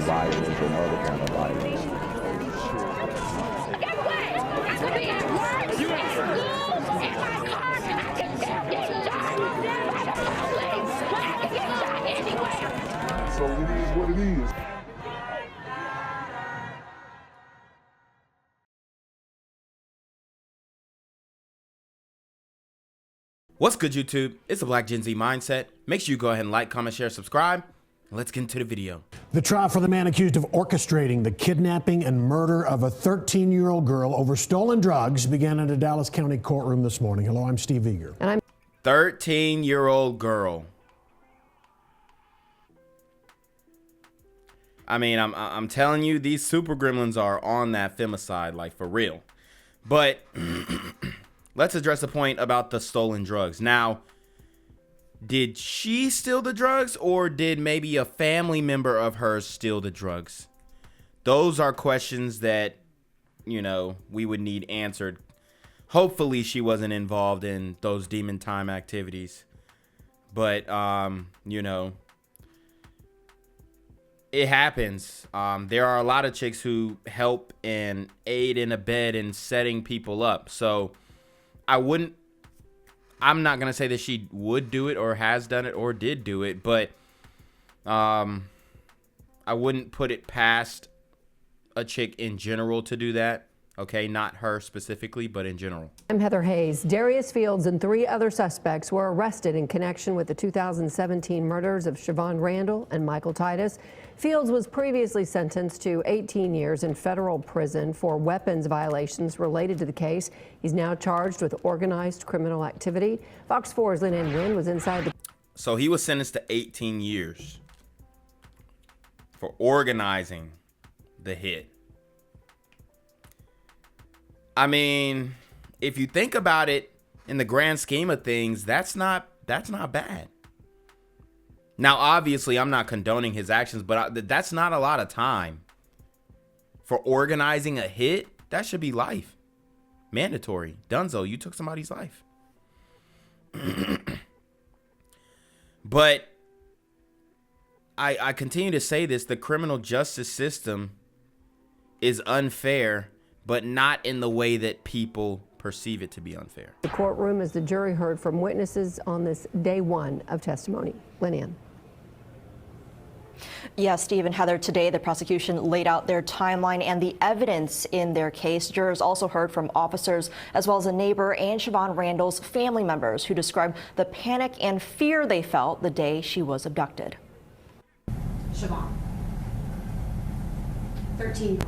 violence or no other kind of violence. Get away! I could be at work, at school, in my car, I can still get shot by the police, but I can get shot anywhere. So it is what it is. What's good, YouTube? It's the Black Gen Z Mindset. Make sure you go ahead and like, comment, share, subscribe. Let's get into the video. The trial for the man accused of orchestrating the kidnapping and murder of a 13-year-old girl over stolen drugs began in a Dallas County courtroom this morning. Hello, I'm Steve Eager. And I'm 13-year-old girl. I mean, I'm telling you, these super gremlins are on that femicide, like for real. But let's address the point about the stolen drugs. Now, did she steal the drugs, or did maybe a family member of hers steal the drugs? Those are questions that, you know, we would need answered. Hopefully she wasn't involved in those demon time activities. But, you know, it happens. There are a lot of chicks who help and aid and abet in setting people up. So I'm not going to say that she would do it or has done it or did do it, but I wouldn't put it past a chick in general to do that. Okay, not her specifically, but in general. I'm Heather Hayes. Darius Fields and 3 other suspects were arrested in connection with the 2017 murders of Shavon Randle and Michael Titus. Fields was previously sentenced to 18 years in federal prison for weapons violations related to the case. He's now charged with organized criminal activity. Fox 4's Lynn Ann Wynn was inside the... So he was sentenced to 18 years for organizing the hit. I mean, if you think about it in the grand scheme of things, that's not bad. Now, obviously, I'm not condoning his actions, but that's not a lot of time. For organizing a hit, that should be life. Mandatory. Dunzo, you took somebody's life. But I continue to say this, the criminal justice system is unfair, but not in the way that people perceive it to be unfair. The courtroom as the jury heard from witnesses on this day 1 of testimony. Lynn Ann. Yes, Steve and Heather, today the prosecution laid out their timeline and the evidence in their case. Jurors also heard from officers as well as a neighbor and Shavon Randle's family members who described the panic and fear they felt the day she was abducted. Shavon, 13-year-old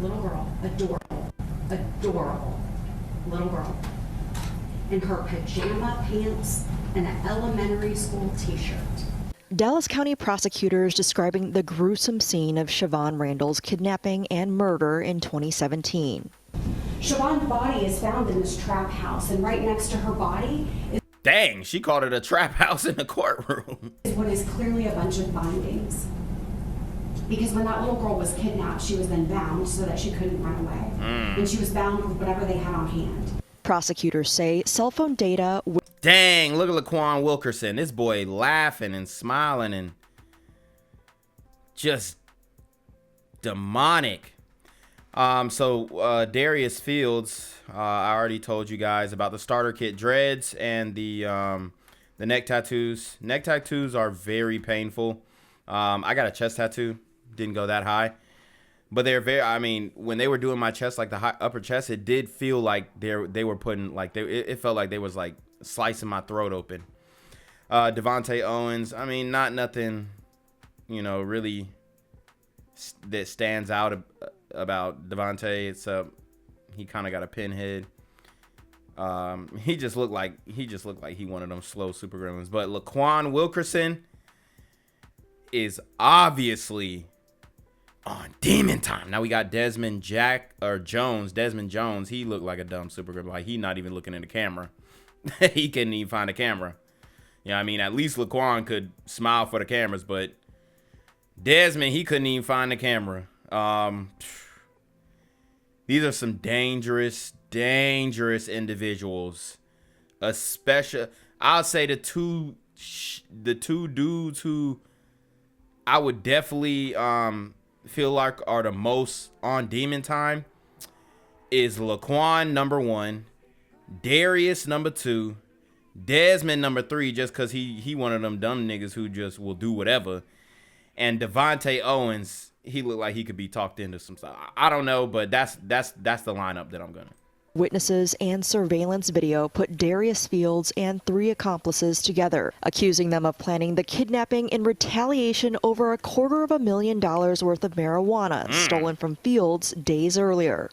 little girl, adorable little girl, in her pajama pants and an elementary school t-shirt. Dallas County prosecutors describing the gruesome scene of Shavon Randle's kidnapping and murder in 2017. Shavon's body is found in this trap house, and right next to her body is... Dang, she called it a trap house in the courtroom. ...what is clearly a bunch of bindings. Because when that little girl was kidnapped, she was then bound so that she couldn't run away. And she was bound with whatever they had on hand. Prosecutors say cell phone data... Dang, look at Laquan Wilkerson. This boy laughing and smiling and just demonic. Darius Fields, I already told you guys about the starter kit dreads and the neck tattoos. Neck tattoos are very painful. I got a chest tattoo. Didn't go that high. But they're very, I mean, when they were doing my chest, like the upper chest, it did feel like they were putting, like, it felt like they was, like, slicing my throat open. Devontae Owens, I mean, not nothing, you know, really that stands out about Devontae. It's he kind of got a pinhead. He just looked like he one of them slow super gremlins. But Laquan Wilkerson is obviously on demon time. Now we got Desmond Jones. He looked like a dumb super gremlin. Like, he not even looking in the camera. He couldn't even find a camera. You know what I mean? At least Laquan could smile for the cameras, but Desmond, he couldn't even find the camera. These are some dangerous individuals. Especially, I'll say the two dudes who I would definitely feel like are the most on demon time is Laquan number 1, Darius number 2, Desmond number 3, just because he one of them dumb niggas who just will do whatever, and Devontae Owens. He looked like he could be talked into some stuff. I don't know, but that's the lineup that I'm gonna. Witnesses and surveillance video put Darius Fields and 3 accomplices together, accusing them of planning the kidnapping in retaliation over $250,000 worth of marijuana stolen from Fields days earlier.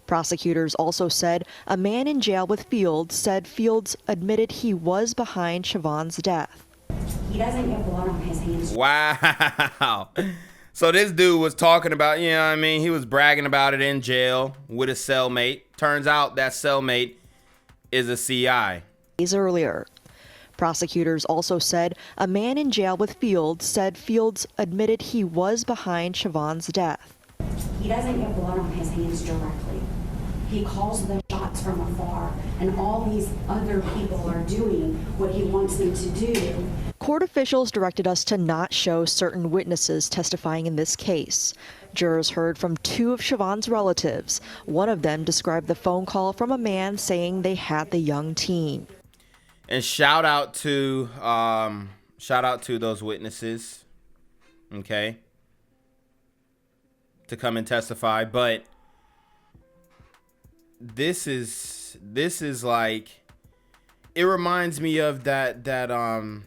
Prosecutors also said a man in jail with Fields said Fields admitted he was behind Shavon's death. He doesn't get blood on his hands. Wow. So this dude was talking about, you know what I mean, he was bragging about it in jail with his cellmate. Turns out that cellmate is a CI. Days earlier. Prosecutors also said a man in jail with Fields said Fields admitted he was behind Shavon's death. He doesn't get blood on his hands directly. He calls the shots from afar, and all these other people are doing what he wants them to do. Court officials directed us to not show certain witnesses testifying in this case. Jurors heard from 2 of Shavon's relatives. One of them described the phone call from a man saying they had the young teen. And shout out to those witnesses, okay, to come and testify. But this is like, it reminds me of that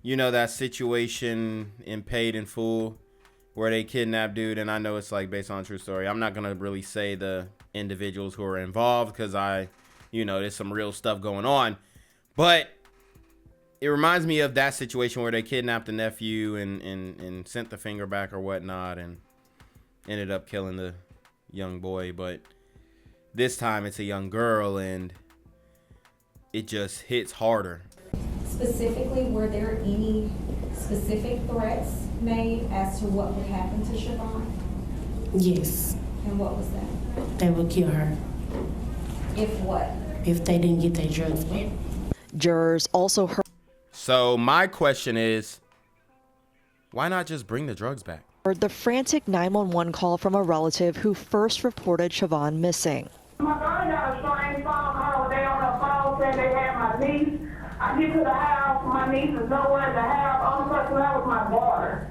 you know, that situation in Paid in Full where they kidnapped dude, and I know it's like based on a true story. I'm not gonna really say the individuals who are involved because there's some real stuff going on, but it reminds me of that situation where they kidnapped the nephew and sent the finger back or whatnot and ended up killing the young boy. But this time it's a young girl, and it just hits harder. Specifically, were there any specific threats made as to what would happen to Shavon? Yes. And what was that? They would kill her. If what? If they didn't get their drugs back. Jurors also heard. So my question is, why not just bring the drugs back? The frantic 911 call from a relative who first reported Shavon missing. My daughter got a strange phone call. They on the phone saying they had my niece. I get to the house, my niece is nowhere in the house. Only person that was my daughter.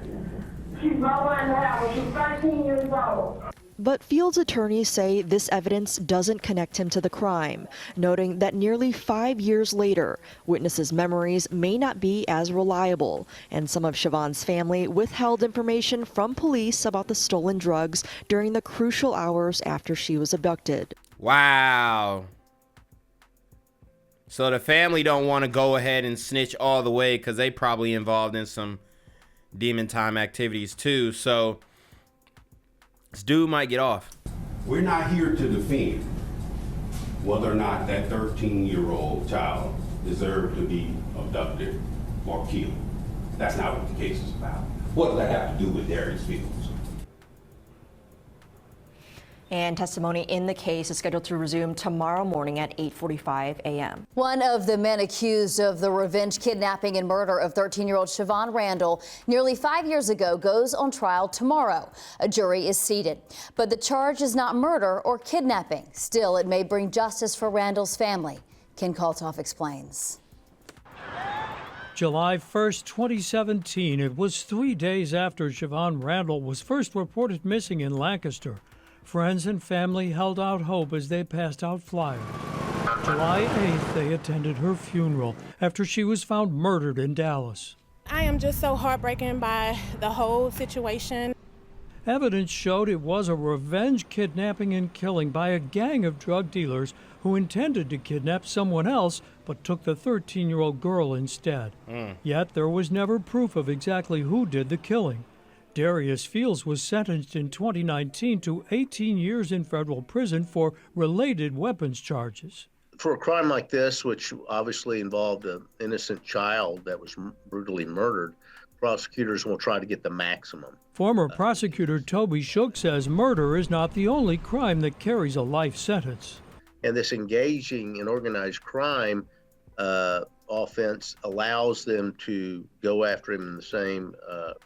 She's nowhere in the house. She's 13 years old. But Fields' attorneys say this evidence doesn't connect him to the crime, noting that nearly 5 years later, witnesses' memories may not be as reliable, and some of Shavon's family withheld information from police about the stolen drugs during the crucial hours after she was abducted. Wow. So the family don't want to go ahead and snitch all the way because they probably involved in some demon time activities too. So this dude might get off. We're not here to defend whether or not that 13-year-old child deserved to be abducted or killed. That's not what the case is about. What does that have to do with Darius Fields? And testimony in the case is scheduled to resume tomorrow morning at 8:45 a.m. One of the men accused of the revenge kidnapping and murder of 13-year-old Shavon Randle nearly 5 years ago goes on trial tomorrow. A jury is seated, but the charge is not murder or kidnapping. Still, it may bring justice for Randle's family. Ken Kaltoff explains. July 1st, 2017. It was 3 days after Shavon Randle was first reported missing in Lancaster. Friends and family held out hope as they passed out flyers. July 8th, they attended her funeral after she was found murdered in Dallas. I am just so heartbroken by the whole situation. Evidence showed it was a revenge kidnapping and killing by a gang of drug dealers who intended to kidnap someone else but took the 13-year-old girl instead. Yet there was never proof of exactly who did the killing. Darius Fields was sentenced in 2019 to 18 years in federal prison for related weapons charges. For a crime like this, which obviously involved an innocent child that was brutally murdered, prosecutors will try to get the maximum. Former prosecutor Toby Shook says murder is not the only crime that carries a life sentence. And this engaging in organized crime offense allows them to go after him in the same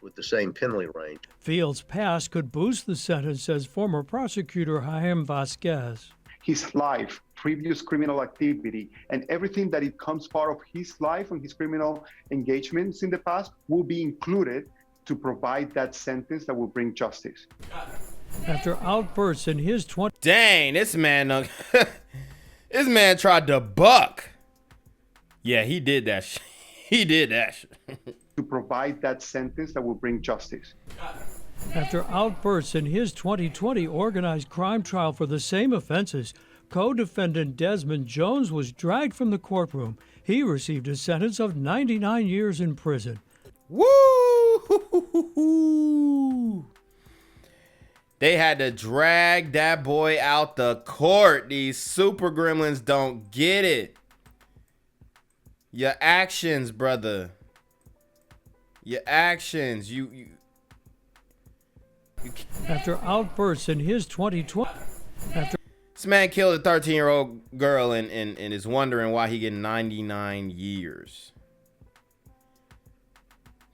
with the same penalty range. Fields' past could boost the sentence, says former prosecutor Jaime Vasquez. His life, previous criminal activity, and everything that it comes part of his life and his criminal engagements in the past will be included to provide that sentence that will bring justice. After outbursts in his 20... Dang, this man, this man tried to buck. Yeah, he did that. He did that. To provide that sentence that will bring justice. After outbursts in his 2020 organized crime trial for the same offenses, co-defendant Desmond Jones was dragged from the courtroom. He received a sentence of 99 years in prison. Woo! They had to drag that boy out the court. These super gremlins don't get it. Your actions, brother. Your actions. You After outbursts in his 2020... This man killed a 13-year-old girl and is wondering why he getting 99 years.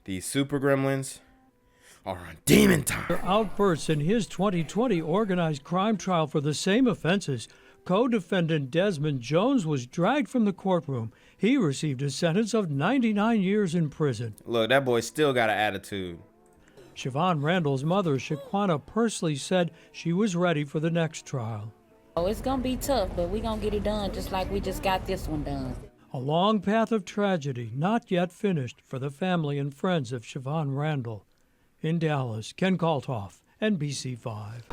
These super gremlins are on demon time. After outbursts in his 2020 organized crime trial for the same offenses, co-defendant Desmond Jones was dragged from the courtroom. He received a sentence of 99 years in prison. Look, that boy still got an attitude. Shavon Randle's mother, Shaquana Pursley, said she was ready for the next trial. Oh, it's going to be tough, but we're going to get it done just like we just got this one done. A long path of tragedy, not yet finished for the family and friends of Shavon Randle. In Dallas, Ken Kalthoff, NBC5.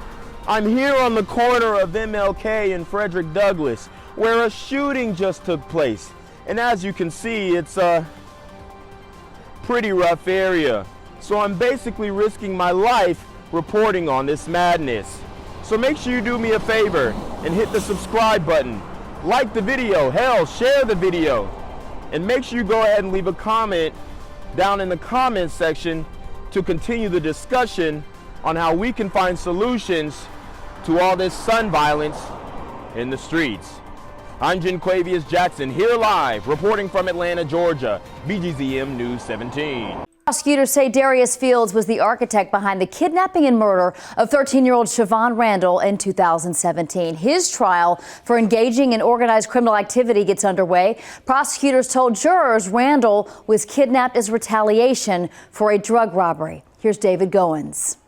I'm here on the corner of MLK and Frederick Douglass, where a shooting just took place. And as you can see, it's a pretty rough area. So I'm basically risking my life reporting on this madness. So make sure you do me a favor and hit the subscribe button. Like the video, hell, share the video. And make sure you go ahead and leave a comment down in the comments section to continue the discussion on how we can find solutions to all this son violence in the streets. I'm Jenquavius Jackson, here live, reporting from Atlanta, Georgia, BGZM News 17. Prosecutors say Darius Fields was the architect behind the kidnapping and murder of 13-year-old Shavon Randle in 2017. His trial for engaging in organized criminal activity gets underway. Prosecutors told jurors Randle was kidnapped as retaliation for a drug robbery. Here's David Goins.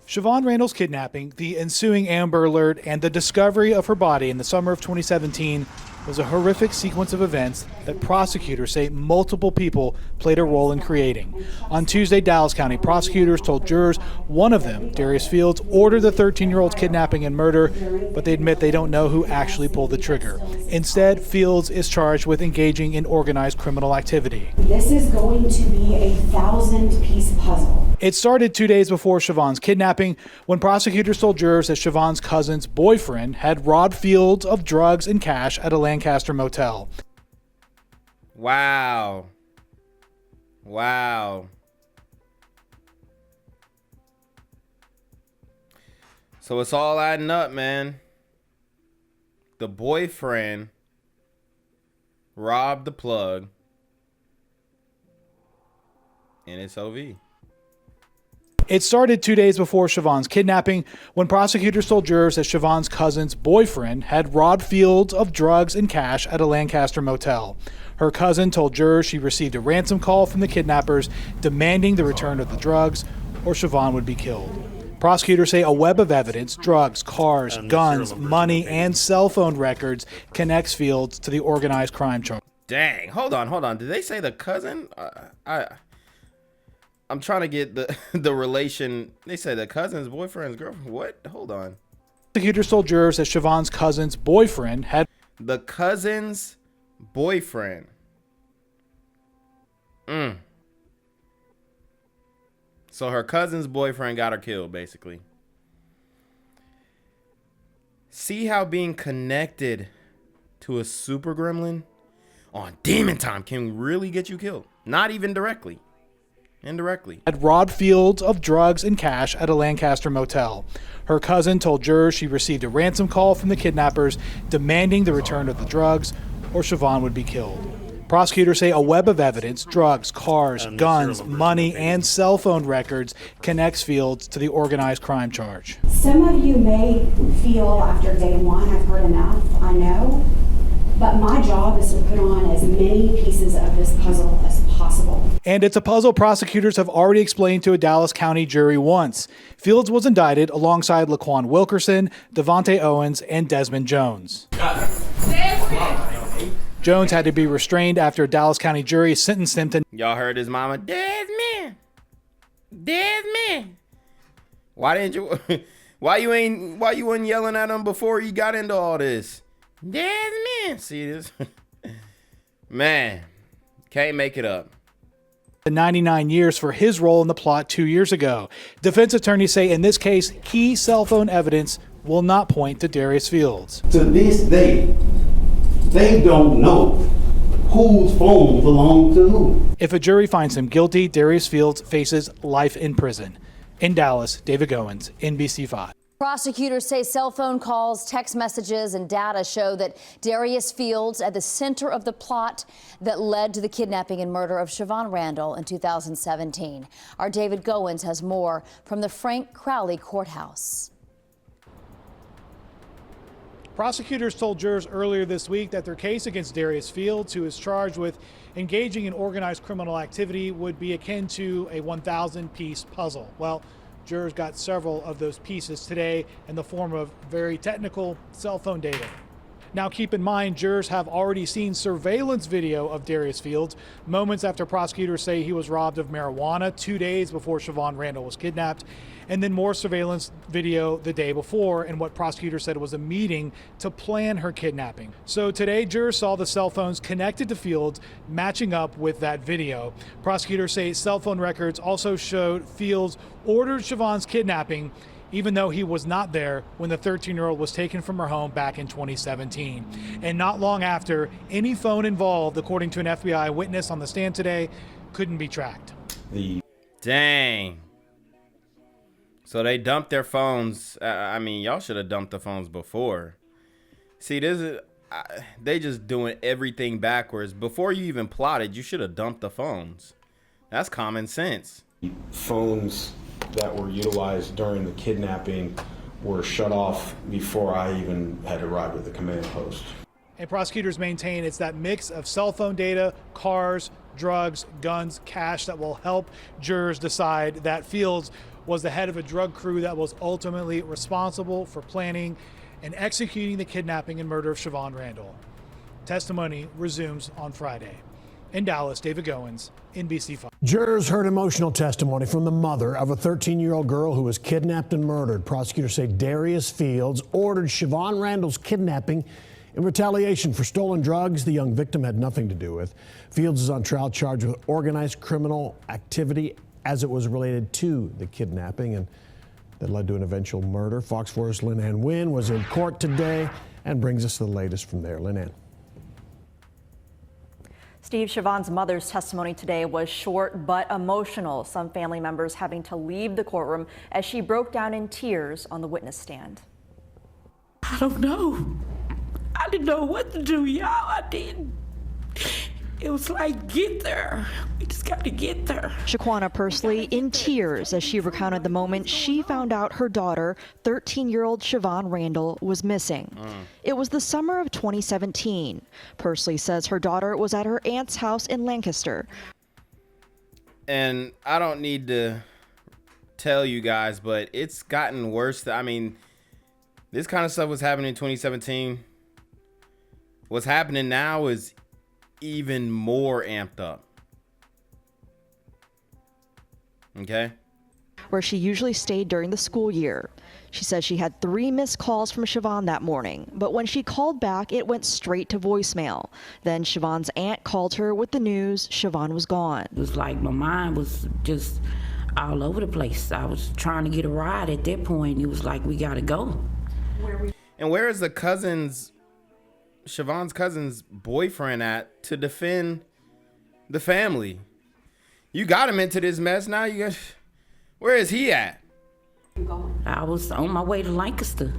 Shavon Randle's kidnapping, the ensuing Amber Alert, and the discovery of her body in the summer of 2017 was a horrific sequence of events that prosecutors say multiple people played a role in creating. On Tuesday, Dallas County prosecutors told jurors one of them, Darius Fields, ordered the 13-year-old's kidnapping and murder, but they admit they don't know who actually pulled the trigger. Instead, Fields is charged with engaging in organized criminal activity. This is going to be a 1,000-piece puzzle. It started 2 days before Shavon's kidnapping when prosecutors told jurors that Shavon's cousin's boyfriend had robbed Fields of drugs and cash at a Lancaster motel. Wow. Wow. So it's all adding up, man. The boyfriend robbed the plug, and it's OV. It started 2 days before Shavon's kidnapping when prosecutors told jurors that Shavon's cousin's boyfriend had robbed Fields of drugs and cash at a Lancaster motel. Her cousin told jurors she received a ransom call from the kidnappers demanding the return of the drugs or Shavon would be killed. Prosecutors say a web of evidence, drugs, cars, guns, money, and cell phone records connects Fields to the organized crime charge. Dang, hold on. Did they say the cousin? I'm trying to get the relation. They said the cousin's boyfriend's girlfriend. What? Hold on. Prosecutors told jurors that Shavon's cousin's boyfriend had... The cousin's boyfriend. So her cousin's boyfriend got her killed, basically. See how being connected to a super gremlin on demon time can really get you killed. Not even directly. Indirectly. Had robbed Fields of drugs and cash at a Lancaster motel. Her cousin told jurors she received a ransom call from the kidnappers demanding the return of the drugs or Shavon would be killed. Prosecutors say a web of evidence, drugs, cars, guns, money, and cell phone records connects Fields to the organized crime charge. Some of you may feel after day one, I've heard enough, I know, but my job is to put on as many pieces of this puzzle as possible. And it's a puzzle prosecutors have already explained to a Dallas County jury once. Fields was indicted alongside Laquan Wilkerson, Devontae Owens, and Desmond Jones. Jones had to be restrained after a Dallas County jury sentenced him to... Y'all heard his mama, Desmond. Why didn't you... why you wasn't yelling at him before you got into all this? Desmond. See this? Man, can't make it up. 99 years for his role in the plot 2 years ago. Defense attorneys say in this case, key cell phone evidence will not point to Darius Fields. To this day, they don't know whose phone belonged to who. If a jury finds him guilty, Darius Fields faces life in prison. In Dallas, David Goins, NBC5. Prosecutors say cell phone calls, text messages, and data show that Darius Fields at the center of the plot that led to the kidnapping and murder of Shavon Randle in 2017. Our David Goins has more from the Frank Crowley Courthouse. Prosecutors told jurors earlier this week that their case against Darius Fields, who is charged with engaging in organized criminal activity, would be akin to a 1,000-piece puzzle. Well, jurors got several of those pieces today in the form of very technical cell phone data. Now keep in mind, jurors have already seen surveillance video of Darius Fields moments after prosecutors say he was robbed of marijuana 2 days before Shavon Randle was kidnapped, and then more surveillance video the day before in what prosecutors said was a meeting to plan her kidnapping. So today, jurors saw the cell phones connected to Fields matching up with that video. Prosecutors say cell phone records also showed Fields ordered Shavon's kidnapping, even though he was not there when the 13-year-old was taken from her home back in 2017. And not long after, any phone involved, according to an FBI witness on the stand today, couldn't be tracked. Dang. So they dumped their phones. I mean, y'all should have dumped the phones before. See, this is they just doing everything backwards. Before you even plotted, you should have dumped the phones. That's common sense. Phones that were utilized during the kidnapping were shut off before I even had arrived at the command post. And prosecutors maintain it's that mix of cell phone data, cars, drugs, guns, cash that will help jurors decide that Fields was the head of a drug crew that was ultimately responsible for planning and executing the kidnapping and murder of Shavon Randle. Testimony resumes on Friday. In Dallas, David Goins, NBC5. Jurors heard emotional testimony from the mother of a 13-year-old girl who was kidnapped and murdered. Prosecutors say Darius Fields ordered Shavon Randle's kidnapping in retaliation for stolen drugs the young victim had nothing to do with. Fields is on trial charged with organized criminal activity as it was related to the kidnapping and that led to an eventual murder. Fox 4's Lynn Ann Wynn was in court today and brings us the latest from there. Lynn Ann. Steve, Shavon's mother's testimony today was short but emotional, some family members having to leave the courtroom as she broke down in tears on the witness stand. I don't know. I didn't know what to do, y'all. I didn't. It was like, get there. We just got to get there. Shaquana Pursley in tears as she recounted the moment she found out her daughter, 13-year-old Shavon Randle, was missing. It was the summer of 2017. Pursley says her daughter was at her aunt's house in Lancaster. And I don't need to tell you guys, but it's gotten worse. I mean, this kind of stuff was happening in 2017. What's happening now is even more amped up. Okay? Where she usually stayed during the school year. She says she had 3 missed calls from Shavon that morning, but when she called back, it went straight to voicemail. Then Shavon's aunt called her with the news Shavon was gone. It was like my mind was just all over the place. I was trying to get a ride at that point. It was like, we gotta go. And where is the Shavon's cousin's boyfriend at to defend the family? You got him into this mess. Now where is he at? I was on my way to Lancaster.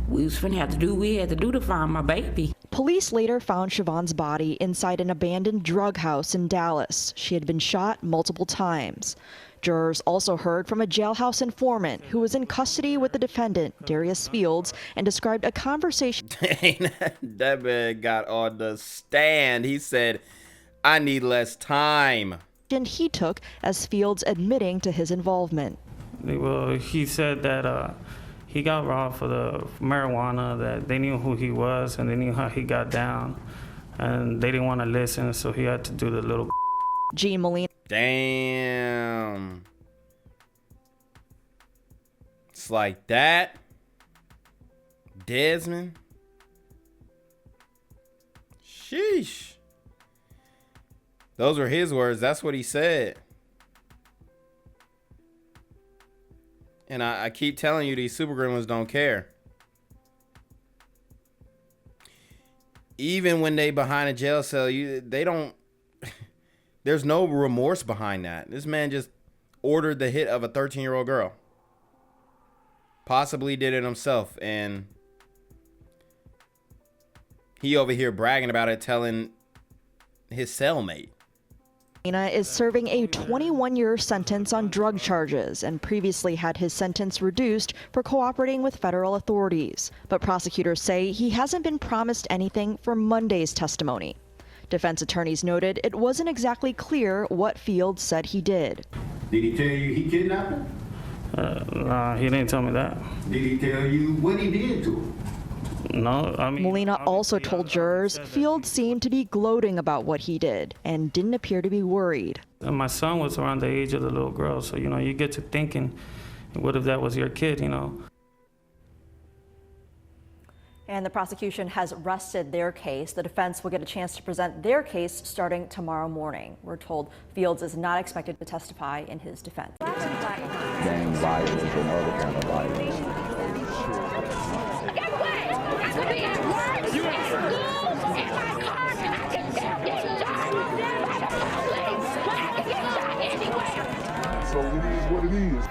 We had to do to find my baby. Police later found Shavon's body inside an abandoned drug house in Dallas. She had been shot multiple times. Jurors also heard from a jailhouse informant who was in custody with the defendant, Darius Fields, and described a conversation. That man got on the stand. He said, "I need less time." He took as Fields admitting to his involvement. Well, he said that he got robbed for the marijuana, that they knew who he was and they knew how he got down, and they didn't want to listen, so he had to do the little Gene Molina. Damn. It's like that. Desmond. Sheesh. Those were his words. That's what he said. And I keep telling you, these super gremlins don't care. Even when they behind a jail cell, they don't. There's no remorse behind that. This man just ordered the hit of a 13-year-old girl. Possibly did it himself, and he over here bragging about it, telling his cellmate. Is serving a 21-year sentence on drug charges and previously had his sentence reduced for cooperating with federal authorities. But prosecutors say he hasn't been promised anything for Monday's testimony. Defense attorneys noted it wasn't exactly clear what Fields said he did. Did he tell you he kidnapped her? Nah, he didn't tell me that. Did he tell you what he did to her? No, I mean... Molina also told jurors Fields seemed to be gloating about what he did and didn't appear to be worried. And my son was around the age of the little girl, so, you get to thinking, what if that was your kid, And the prosecution has rested their case. The defense will get a chance to present their case starting tomorrow morning. We're told Fields is not expected to testify in his defense. Gang violence and other kind of violence. Guess what? I could be at work, at school, in my car, and I can still get shot by the police. I can get shot anywhere. So it is what it is.